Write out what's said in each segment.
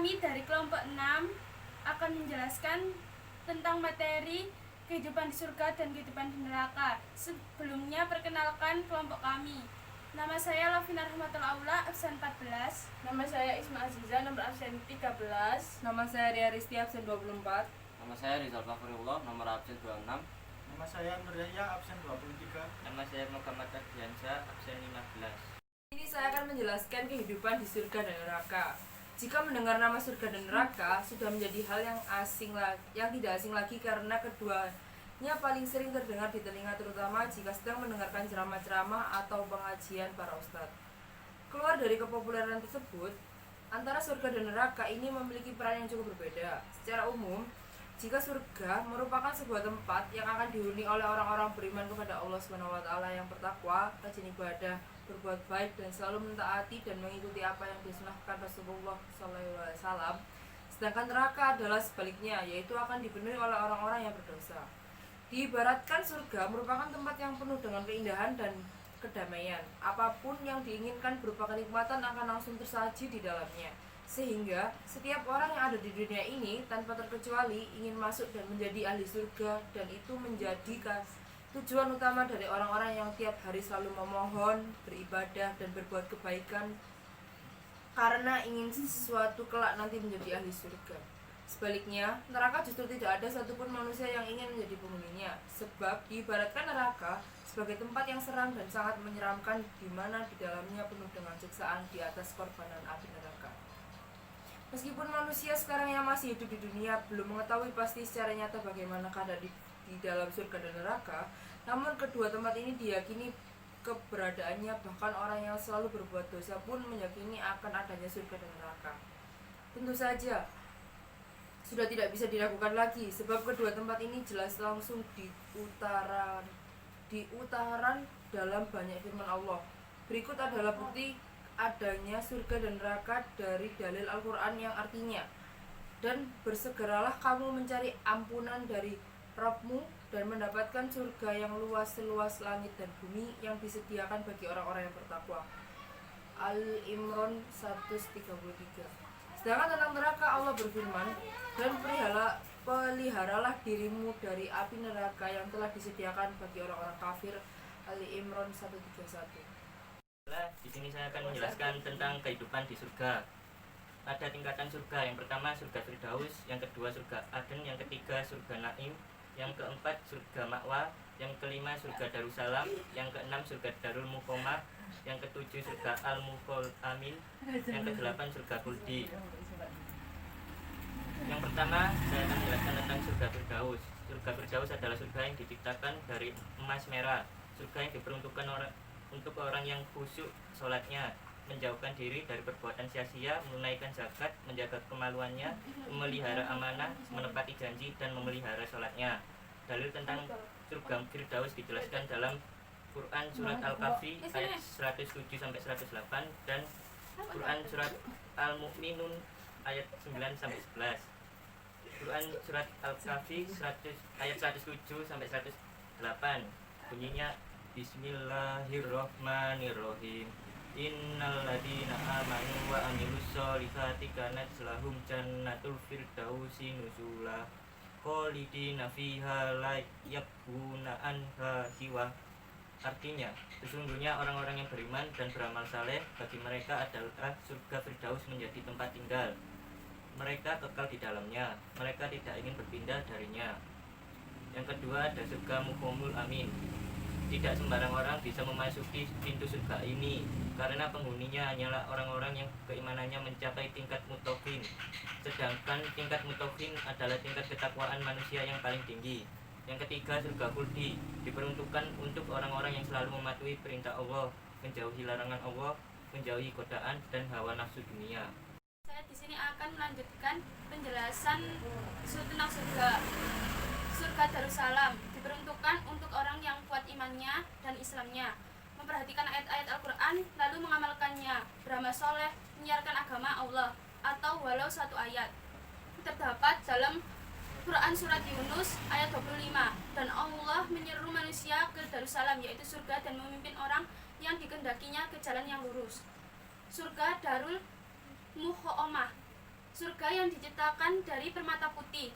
Kami dari kelompok 6 akan menjelaskan tentang materi kehidupan di surga dan kehidupan di neraka. Sebelumnya perkenalkan kelompok kami. Nama saya Lovina Rahmatul Aula, absen 14. Nama saya Isma Aziza, nomor absen 13. Nama saya Ria Risti, absen 24. Nama saya Rizal Fahriullah, nomor absen 26. Nama saya Nur Yahya, absen 23. Nama saya Muhammad Ardiansyah, absen 15. Ini saya akan menjelaskan kehidupan di surga dan neraka. Jika mendengar nama surga dan neraka sudah menjadi hal yang tidak asing lagi karena keduanya paling sering terdengar di telinga, terutama jika sedang mendengarkan ceramah-ceramah atau pengajian para ustadz. Keluar dari kepopuleran tersebut, antara surga dan neraka ini memiliki peran yang cukup berbeda. Secara umum, jika surga merupakan sebuah tempat yang akan dihuni oleh orang-orang beriman kepada Allah SWT yang bertakwa, rajin ibadah, berbuat baik dan selalu mentaati dan mengikuti apa yang disunahkan Rasulullah SAW. Sedangkan neraka adalah sebaliknya, yaitu akan dipenuhi oleh orang-orang yang berdosa. Diibaratkan surga merupakan tempat yang penuh dengan keindahan dan kedamaian. Apapun yang diinginkan berupa kenikmatan akan langsung tersaji di dalamnya. Sehingga setiap orang yang ada di dunia ini tanpa terkecuali ingin masuk dan menjadi ahli surga, dan itu menjadi tujuan utama dari orang-orang yang tiap hari selalu memohon, beribadah, dan berbuat kebaikan karena ingin sesuatu kelak nanti menjadi ahli surga. Sebaliknya, neraka justru tidak ada satupun manusia yang ingin menjadi penghuninya, sebab diibaratkan neraka sebagai tempat yang seram dan sangat menyeramkan, di mana di dalamnya penuh dengan siksaan di atas korbanan api neraka. Meskipun manusia sekarang yang masih hidup di dunia belum mengetahui pasti secara nyata bagaimana keadaan di dalam surga dan neraka, namun kedua tempat ini diyakini keberadaannya, bahkan orang yang selalu berbuat dosa pun meyakini akan adanya surga dan neraka. Tentu saja sudah tidak bisa diragukan lagi, sebab kedua tempat ini jelas langsung diutarakan dalam banyak firman Allah. Berikut adalah bukti adanya surga dan neraka dari dalil Al-Quran yang artinya, dan bersegeralah kamu mencari ampunan dari Rabbmu dan mendapatkan surga yang luas seluas langit dan bumi yang disediakan bagi orang-orang yang bertakwa. Al-Imran 133. Sedangkan tentang neraka Allah berfirman, dan peliharalah dirimu dari api neraka yang telah disediakan bagi orang-orang kafir. Al-Imran 131. Di sini saya akan menjelaskan tentang kehidupan di surga. Ada tingkatan surga. Yang pertama surga Firdaus, yang kedua surga Aden, yang ketiga surga Naim, yang keempat surga Ma'wa, yang kelima surga Darussalam, yang keenam surga Darul Muqamah, yang ketujuh surga Al-Muqol Amin, yang kedelapan surga Khuldi. Yang pertama saya akan menjelaskan tentang surga Firdaus. Surga Firdaus adalah surga yang diciptakan dari emas merah. Surga yang diperuntukkan untuk orang yang khusyuk sholatnya, menjauhkan diri dari perbuatan sia-sia, menunaikan zakat, menjaga kemaluannya, memelihara amanah, menepati janji, dan memelihara sholatnya. Dalil tentang surga Firdaus dijelaskan dalam Quran surat Al-Kahfi ayat 107-108 dan Quran surat Al-Mu'minun ayat 9-11. Quran surat Al-Kahfi ayat 107-108 bunyinya, Bismillahirrohmanirrohim. Innalladzina amanu wa amilus solihati kanat lahum jannatul firdausi nuzula khalidina fiha la yabghuna anha siwa. Artinya, sesungguhnya orang-orang yang beriman dan beramal saleh, bagi mereka adalah surga Firdaus menjadi tempat tinggal. Mereka kekal di dalamnya, mereka tidak ingin berpindah darinya. Yang kedua ada surga Muqamul Amin. Tidak sembarang orang bisa memasuki pintu surga ini, karena penghuninya hanyalah orang-orang yang keimanannya mencapai tingkat muttaqin. Sedangkan tingkat muttaqin adalah tingkat ketakwaan manusia yang paling tinggi. Yang ketiga surga Khuldi, diperuntukkan untuk orang-orang yang selalu mematuhi perintah Allah, menjauhi larangan Allah, menjauhi godaan dan hawa nafsu dunia. Saya di sini akan melanjutkan penjelasan tentang surga Darussalam. Diperuntukkan untuk orang yang kuat imannya dan Islamnya, memperhatikan ayat-ayat Al-Quran lalu mengamalkannya, beramal soleh, menyiarkan agama Allah, atau walau satu ayat. Terdapat dalam Quran surat Yunus ayat 25. Dan Allah menyeru manusia ke Darussalam, yaitu surga, dan memimpin orang yang dikendakinya ke jalan yang lurus. Surga Darul Muqamah Surga yang diciptakan dari permata putih,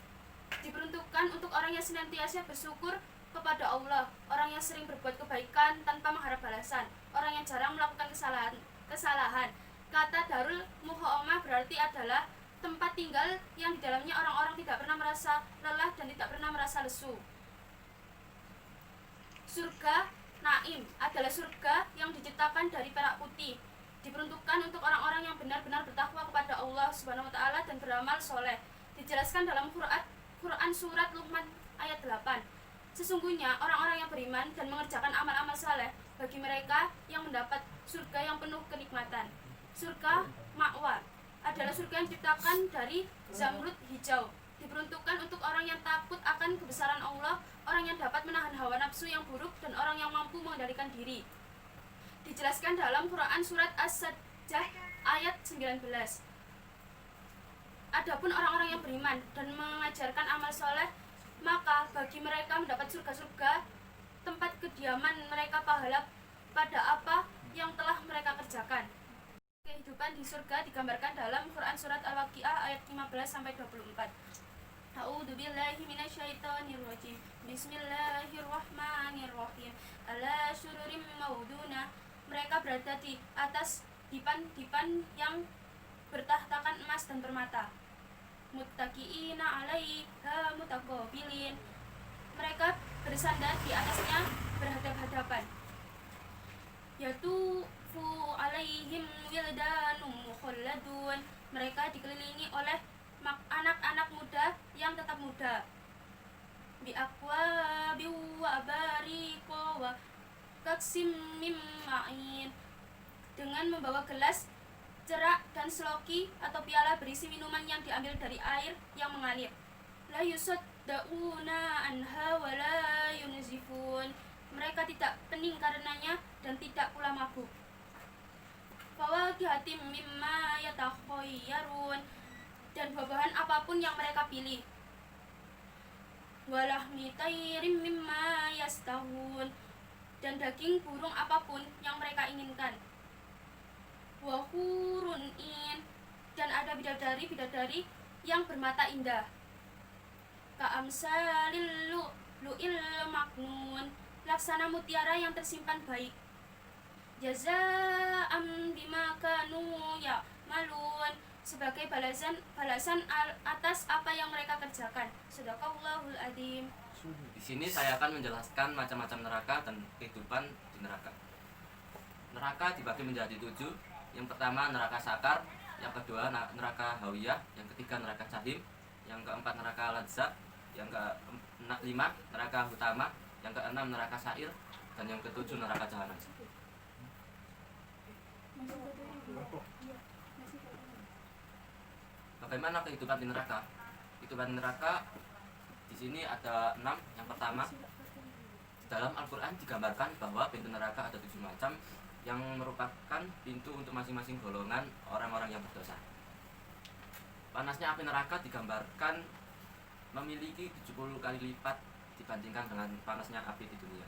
diperuntukkan untuk orang yang senantiasa bersyukur kepada Allah, orang yang sering berbuat kebaikan tanpa mengharap balasan, orang yang jarang melakukan kesalahan. Kata Darul Muhomah berarti adalah tempat tinggal yang di dalamnya orang-orang tidak pernah merasa lelah dan tidak pernah merasa lesu. Surga Naim adalah surga yang diciptakan dari perak putih, diperuntukkan untuk orang-orang yang benar-benar bertakwa kepada Allah Subhanahu wa taala dan beramal soleh. Dijelaskan dalam Quran surat Luqman ayat 8. Sesungguhnya orang-orang yang beriman dan mengerjakan amal-amal saleh, bagi mereka yang mendapat surga yang penuh kenikmatan. Surga Ma'wa adalah surga yang diciptakan dari zamrud hijau, diperuntukkan untuk orang yang takut akan kebesaran Allah, orang yang dapat menahan hawa nafsu yang buruk, dan orang yang mampu mengendalikan diri. Dijelaskan dalam Quran surat As-Sajdah ayat 19. Adapun orang-orang yang beriman dan mengajarkan amal soleh, maka bagi mereka mendapat surga-surga tempat kediaman mereka pahala pada apa yang telah mereka kerjakan. Kehidupan di surga digambarkan dalam Quran surat Al-Waqiah ayat 15-24. A'udzubillahi minasyaitonirrajim. Bismillahirrahmanirrahim. Ala syururim mauduna. Mereka berada di atas dipan-dipan yang bertahtakan emas dan permata. Muttaqiina 'alaiha mutaqabilin. Mereka bersandar di atasnya berhadap-hadapan. Yatufu 'alaihim wildanum mukhalladun. Mereka dikelilingi oleh anak-anak muda yang tetap muda. Bi aqwabi wa abariqo wa kaksim mim ma'in. Dengan membawa gelas, cerak, dan seloki atau piala berisi minuman yang diambil dari air yang mengalir. La yusaddauna anha wa la yunzifun. Mereka tidak pening karenanya dan tidak pula mabuk. Fawakihatim mimma yatakhayyarun. Dan buah-buahan apapun yang mereka pilih. Walahmi tayrim mimma yastahun. Dan daging burung apapun yang mereka inginkan. Wahurun in. Dan ada bidadari-bidadari yang bermata indah. Ka'amsalil lu'il maknun. Laksana mutiara yang tersimpan baik. Jaza'am bima kanu ya'malun. Sebagai balasan atas apa yang mereka kerjakan. Shadaqallahul adzim. Di sini saya akan menjelaskan macam-macam neraka dan kehidupan di neraka. Neraka dibagi menjadi 7. Yang pertama neraka sakar, yang kedua neraka hawiyah, yang ketiga neraka jahim, yang keempat neraka ladzat, yang kelima neraka hutama, yang keenam neraka sa'ir, dan yang ketujuh neraka jahanam. Bagaimana kehidupan di neraka? Kehidupan di neraka di sini ada 6. Yang pertama, di dalam Al-Quran digambarkan bahwa pintu neraka ada 7 macam yang merupakan pintu untuk masing-masing golongan orang-orang yang berdosa. Panasnya api neraka digambarkan memiliki 70 kali lipat dibandingkan dengan panasnya api di dunia.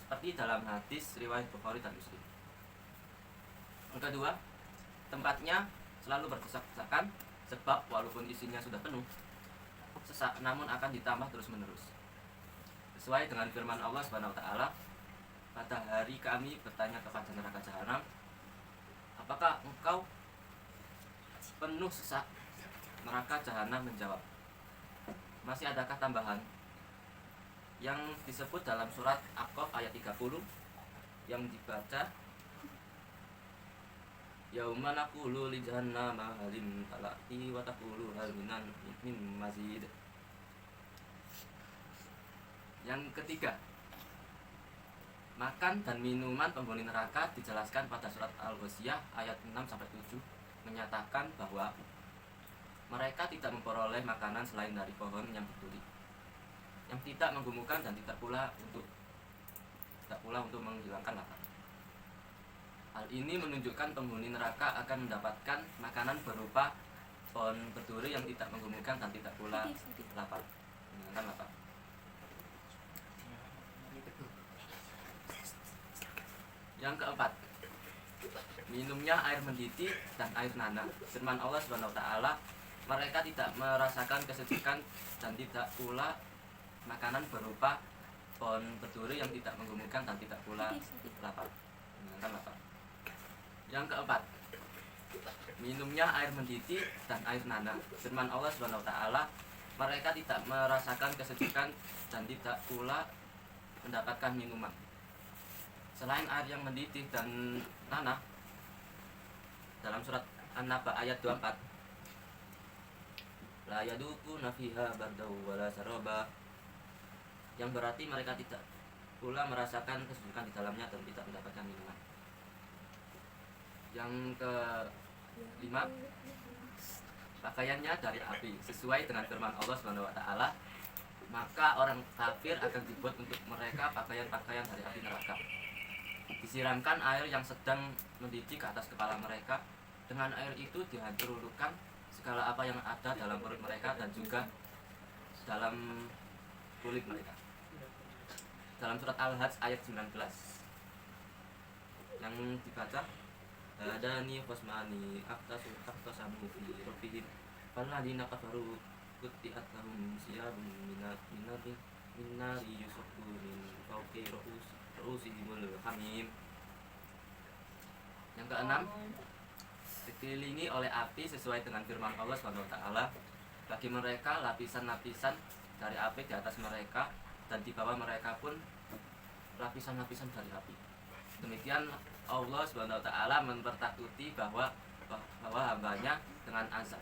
Seperti dalam hadis riwayat Bukhari dan Muslim. Yang kedua, tempatnya selalu berdesak-desakan, sebab walaupun isinya sudah penuh, sesak namun akan ditambah terus-menerus. Sesuai dengan firman Allah Subhanahu wa taala, pada hari kami bertanya kepada neraka jahanam, apakah engkau penuh sesak? Neraka jahanam menjawab, masih adakah tambahan? Yang disebut dalam surat Aqaf ayat 30 yang dibaca, Yauma naqulu li jahannama halim talati wa taqulu hal min mazid. Yang ketiga, makan dan minuman penghuni neraka dijelaskan pada surat Al-Ghasyiyah ayat 6-7 menyatakan bahwa mereka tidak memperoleh makanan selain dari pohon yang berduri, yang tidak menggumulkan dan tidak pula untuk menghilangkan lapar. Hal ini menunjukkan penghuni neraka akan mendapatkan makanan berupa pohon berduri yang tidak menggumulkan dan tidak pula lapar, menghilangkan lapar. Yang keempat, minumnya air mendidih dan air nanah. Firman Allah Subhanahu wa taala, mereka tidak merasakan kesejukan dan tidak pula makanan berupa pohon berduri yang tidak menggemukkan dan tidak pula lapar. Menyenangkan lapar. Yang keempat, minumnya air mendidih dan air nanah. Firman Allah Subhanahu wa taala, mereka tidak merasakan kesejukan dan tidak pula mendapatkan minuman. Selain air yang mendidih dan nanah, dalam surat An-Naba ayat 24, la yaduquna fiha bardaw wala saraba, yang berarti mereka tidak pula merasakan kesejukan di dalamnya dan tidak mendapatkan minuman. Yang kelima, pakaiannya dari api sesuai dengan firman Allah Subhanahu wa taala, maka orang kafir akan dibuat untuk mereka pakaian-pakaian dari api neraka. Disiramkan air yang sedang mendidih ke atas kepala mereka. Dengan air itu dihancurkan segala apa yang ada dalam perut mereka dan juga dalam kulit mereka. Dalam surat Al-Hajj ayat 19 yang dibaca, hadani khosmani aktasamu fi rabbihim falladina kafaru qutti'at lahum siyabun min nari yusaffu min fawqi ru'usihimul hamim. Yang keenam, dikelilingi oleh api sesuai dengan firman Allah SWT. Bagi mereka lapisan-lapisan dari api di atas mereka, dan di bawah mereka pun lapisan-lapisan dari api. Demikian Allah SWT mempertakuti bahwa hambanya dengan azab.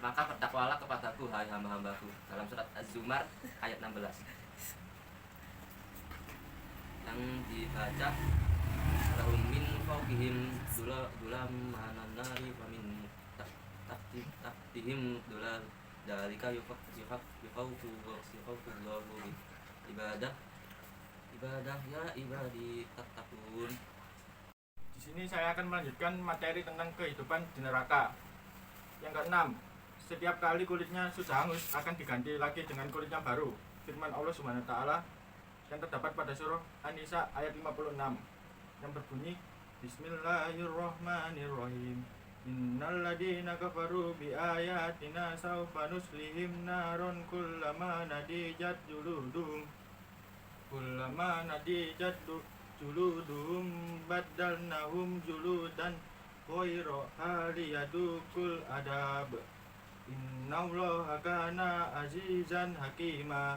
Maka bertakwalah kepadaku, hai hamba-hambaku. Dalam surat Az-Zumar ayat 16 yang dibaca, lahum min fawqihim dulam manan nari wa min tahtihim dulal dalika yufawqullahu ibadah ya ibadi tattaqun. Di sini saya akan melanjutkan materi tentang kehidupan di neraka. Yang keenam, setiap kali kulitnya sudah hangus akan diganti lagi dengan kulit yang baru. Firman Allah Subhanahu wa taala yang terdapat pada surah An-Nisa ayat 56 yang berbunyi, Bismillahirrahmanirrahim. Innal ladina kafaru bi ayatina sawfa nuslihim naron kullama nadijat juluduhum baddalnahum juludan ghairaha liyadukul adab. Innallaha kana azizan hakima.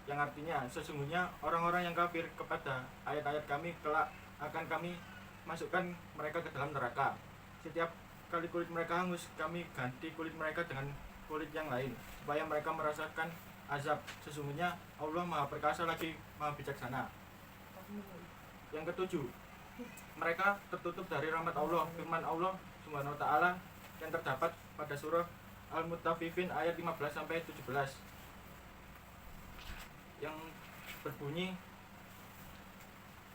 Yang artinya, sesungguhnya orang-orang yang kafir kepada ayat-ayat kami kelak akan kami masukkan mereka ke dalam neraka. Setiap kali kulit mereka hangus, kami ganti kulit mereka dengan kulit yang lain, supaya mereka merasakan azab. Sesungguhnya Allah Maha Perkasa lagi Maha Bijaksana. Yang ketujuh, mereka tertutup dari rahmat Allah. Firman Allah Subhanahu wa taala yang terdapat pada surah Al-Mutaffifin ayat 15-17 yang berbunyi,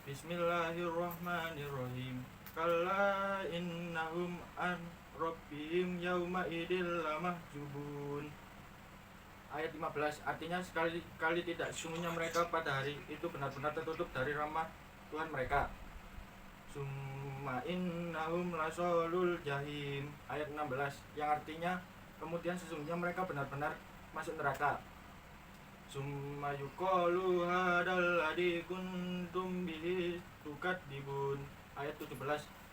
Bismillahirrahmanirrahim. Kalla innahum an rabbihim yawma idil lamahjubun. Ayat 15 artinya, sekali-kali tidak, sungguhnya mereka pada hari itu benar-benar tertutup dari rahmat Tuhan mereka. Summa innahum lasolul jahim. Ayat 16 yang artinya, kemudian sesungguhnya mereka benar-benar masuk neraka. Summa yuqalu hadal ladzi kuntum bihi tukadzibun. Ayat 17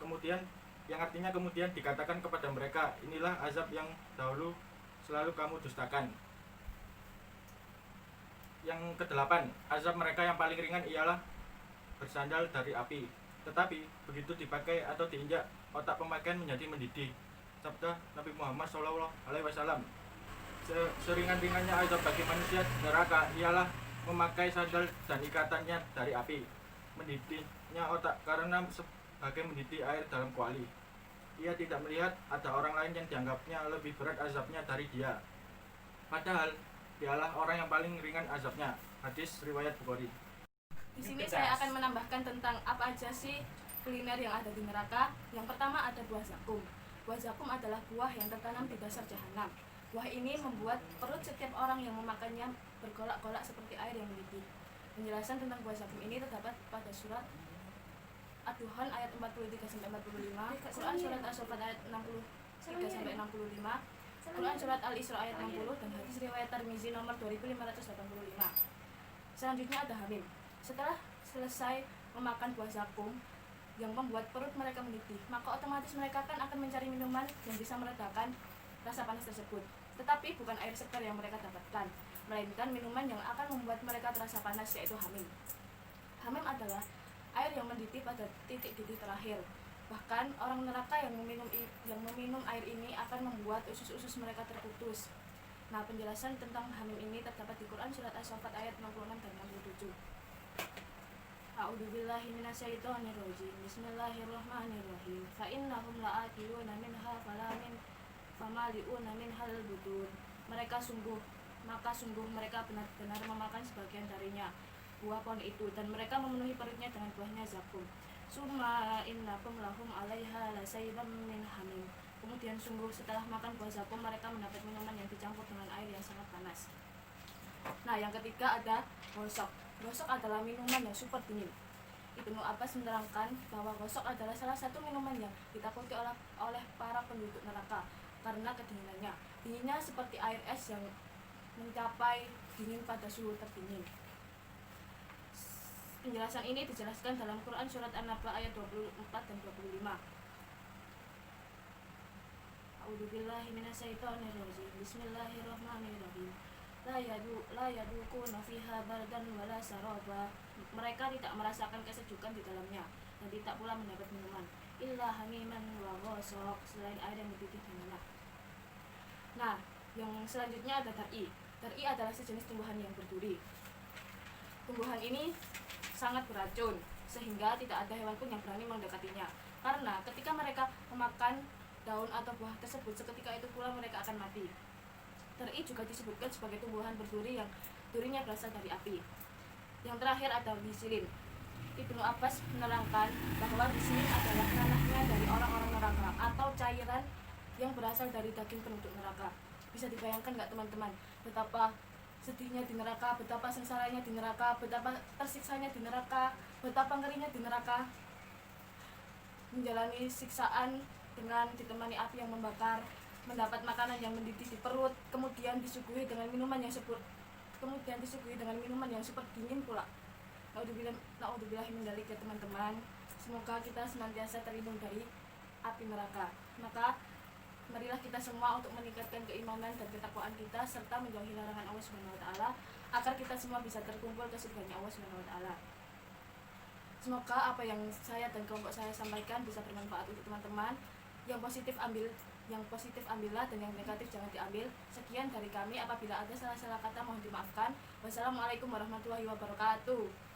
kemudian yang artinya kemudian dikatakan kepada mereka, inilah azab yang dahulu selalu kamu dustakan. Yang kedelapan, azab mereka yang paling ringan ialah bersandal dari api. Tetapi begitu dipakai atau diinjak, otak pemakaian menjadi mendidih. Sabda Nabi Muhammad SAW, seringan-ringannya azab bagi manusia di neraka ialah memakai sandal dan ikatannya dari api. Mendidihnya otak karena sebagai mendidih air dalam kuali. Ia tidak melihat ada orang lain yang dianggapnya lebih berat azabnya dari dia, padahal dialah orang yang paling ringan azabnya. Hadis riwayat Bukhari. Di sini saya akan menambahkan tentang apa aja sih kuliner yang ada di neraka. Yang pertama ada buah zakum. Buah zakum adalah buah yang tertanam di dasar jahanam. Buah ini membuat perut setiap orang yang memakannya bergolak-golak seperti air yang mendidih. Penjelasan tentang buah zakum ini terdapat pada surat Ad-Duhan ayat 43-45, Quran surat As-Saffat ayat 63-65, Quran surat Al-Isra ayat 60 dan hadis riwayat Tirmizi nomor 2585. Selanjutnya ada hamim. Setelah selesai memakan buah zakum yang membuat perut mereka mendidih, maka otomatis mereka akan mencari minuman yang bisa meredakan rasa panas tersebut. Tetapi bukan air segar yang mereka dapatkan, melainkan minuman yang akan membuat mereka terasa panas, yaitu hamim. Hamim adalah air yang mendidih pada titik didih terakhir. Bahkan orang neraka yang meminum air ini akan membuat usus-usus mereka terputus. Nah, penjelasan tentang hamim ini terdapat di Quran surat As-Saffat ayat 66 dan 67. A'udzubillahi minasyaitonirrajim. Bismillahirrahmanirrahim. Fa innahum la'akiluna minha famali'una minhal butun. Maka sungguh mereka benar-benar memakan sebagian darinya, buah pohon itu, dan mereka memenuhi perutnya dengan buahnya zakum. Summa innakum lahum 'alaiha lasaibam min hamim. Kemudian sungguh setelah makan buah zakum mereka mendapat minuman yang dicampur dengan air yang sangat panas. Nah, yang ketiga ada gosok. Gosok adalah minuman yang super dingin. Ibnu Abbas menerangkan bahwa gosok adalah salah satu minuman yang ditakuti oleh para penduduk neraka karena kedinginannya. Dinginnya seperti air es yang mencapai dingin pada suhu terdingin. Penjelasan ini dijelaskan dalam Quran surat An-Naba ayat 24 dan 25. A'udzubillahi minasyaitonirrajim. Bismillahirrahmanirrahim. La yadukuna fiha bardan wala saraba. Mereka tidak merasakan kesejukan di dalamnya dan tidak pula mendapat minuman illa hamiman wa ghasaq, selain air yang mendidih dan enak. Nah, yang selanjutnya ada dar'i. Dar'i adalah sejenis tumbuhan yang berduri. Tumbuhan ini sangat beracun sehingga tidak ada hewan pun yang berani mendekatinya, karena ketika mereka memakan daun atau buah tersebut, seketika itu pula mereka akan mati. Dar'i juga disebutkan sebagai tumbuhan berduri yang durinya berasal dari api. Yang terakhir ada bisilin. Ibnu Abbas menerangkan bahwa bisilin adalah nanahnya dari orang-orang neraka atau cairan yang berasal dari daging penduduk neraka. Bisa dibayangkan nggak teman-teman betapa sedihnya di neraka, betapa sengsaranya di neraka, betapa tersiksanya di neraka, betapa ngerinya di neraka, menjalani siksaan dengan ditemani api yang membakar, mendapat makanan yang mendidih di perut, kemudian disuguhi dengan minuman yang super dingin pula. Naudzubillah min dzalik ya teman-teman. Semoga kita senantiasa terlindung dari api neraka. Maka marilah kita semua untuk meningkatkan keimanan dan ketakwaan kita serta menjauhi larangan Allah Subhanahu wa taala agar kita semua bisa terkumpul ke surganya Allah Subhanahu wa taala. Semoga apa yang saya dan kelompok saya sampaikan bisa bermanfaat untuk teman-teman. Yang positif ambillah dan yang negatif jangan diambil. Sekian dari kami, apabila ada salah-salah kata mohon dimaafkan. Wassalamualaikum warahmatullahi wabarakatuh.